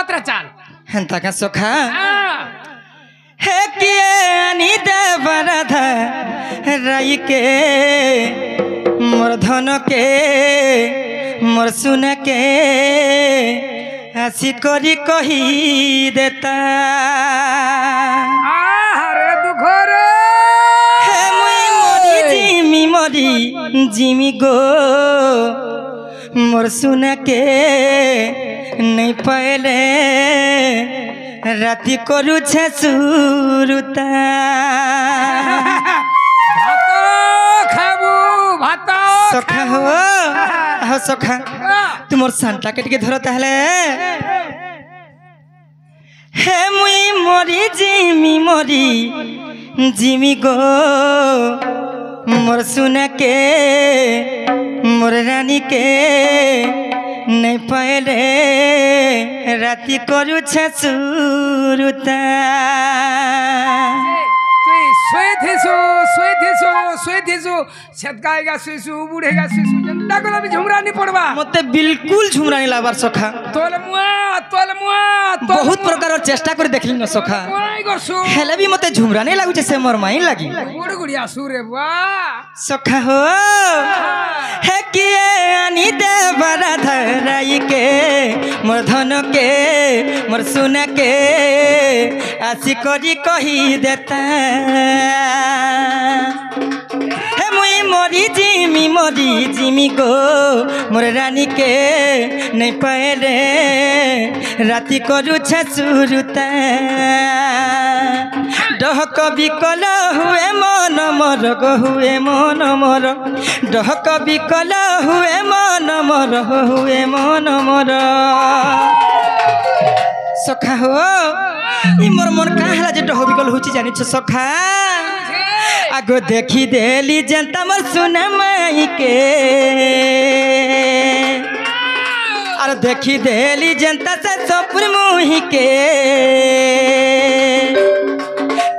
भत्रा चाल हेंता का सखा है किए आनी दे बरधा राई के मोर धन के मोर सुन के हसी करी कही देता अरे दुख रे हे मुई मरी जिमी गो मोर सुन के नहीं पहले राति करू छे सुरुता सखा हो सखा तुमर सांता के धर ताहले हे मुई मरी जिमी गो मोर सुन के मोर रानी के नहीं पहले राति करू छे सुरुता सेतगाएगा सुसु बुढ़ेगा सुसु जनता को भी झुमरा नहीं पड़वा मते बिल्कुल झुमरा नहीं लाबार सखा तोल मुआ बहुत प्रकार चेष्टा कर देखली न सखा हेले भी मते झुमरा नहीं लागु से मोर माई लागी गुड़ गुड़िया सुरे वाह सखा हो हे किए आनी दे बड़ा धराई के मोर धन के मोर सुन के आसी करी कही देता हे मुई मरी जिमी गो मोर रानी के नहीं पहले राति करू छे सुरुता डहक बिकल हुए मन मोर गो हुए मन मोर डहक बिकल हुए मन मोर हुए मन मोर सखा हो ई मोर मन का हला जे डह बिकल होची जानि छ सखा आगो देखी देली जनता मोर सुना माई के और देखी देली जनता से सपुर मुही के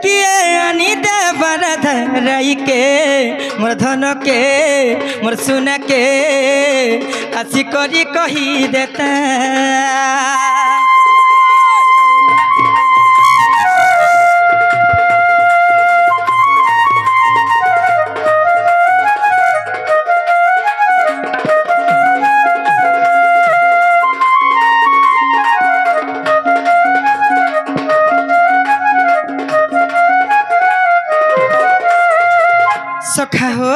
किए आनी दे बड़ा धराई के मोर धन के मोर सुन के आसी करी कही देता सखा हो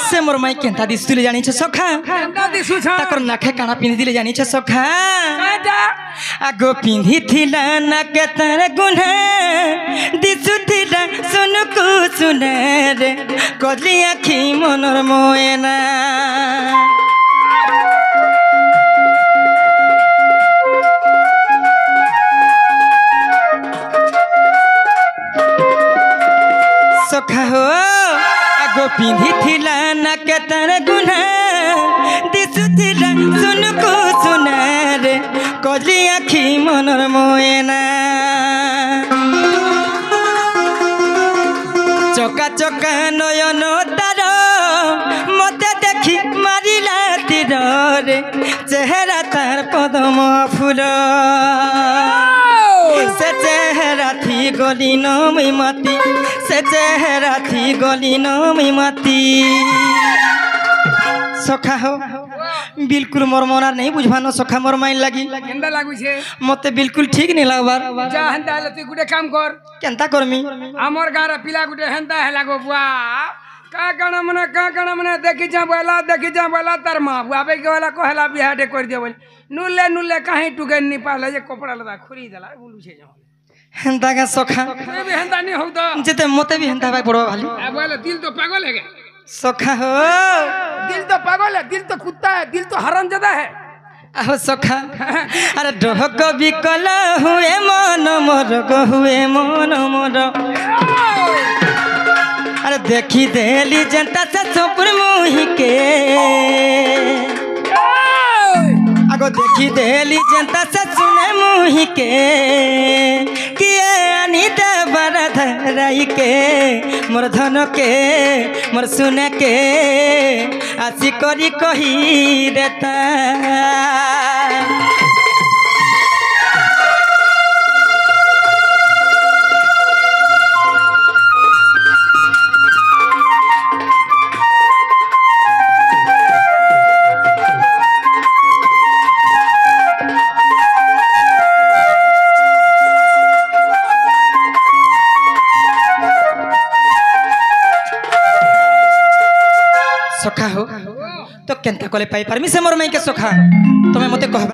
से मोर माई केंता दिसुले जानी छ सखा केंता दिसु छ ताकर नाखे काना पिंधी दिले जानी छ सखा आगो पिंधी थिला ना के तर गुना दिसु थिला सुनु को सुना रे कजली आखी मनर मोयना सखा हो आगो पिंधी थिला ना के तर गुना दिसु थिला सुनु को सुना रे कजली आखी मनर मोयना चका चका नयन तार मते देखी मारिला तीर रे चेहरा तार पदम फूल से चेहरा थी गली नमी मती से चेहरा थी गली नमी मती सखा हो बिल्कुल मोर मोनार नहीं बुझवानो सखा मोर माइन लगी केंदा लागु छे मते बिल्कुल ठीक नहीं लागबार जा हंदा ले तू गुडे काम कर केंता करमी हमर गारा पिला गुडे हंदा है लागो बुआ का कण मने देखि जा बोला तार मां बुआ बे के वाला कहला बिहाडे कर दे बोल नुल्ले कहीं टुगे नि पाले जे कपड़ा लदा खुरी देला बोलू छे जा हंदा का सखा तू भी हंदा नहीं हो तो जेते मते भी हंदा भाई पड़ो भाली ए बोले दिल तो पागल है सखा हो दिल तो पागल है दिल तो कुत्ता है दिल तो हरामजादा है आहो सखा अरे डहक बिकल हुए मन मोर गो हुए मन मोर अरे देखी देली जनता से सपुर मुही के आगो देखी देली जनता से सुने मुही के किए आनी दे बड़ा धराई के मोर धन के मोर सुन के आसी करी कही देता सखा हो तो केनता कले पाई पारमी से मोर माई के सखा तमे मते कह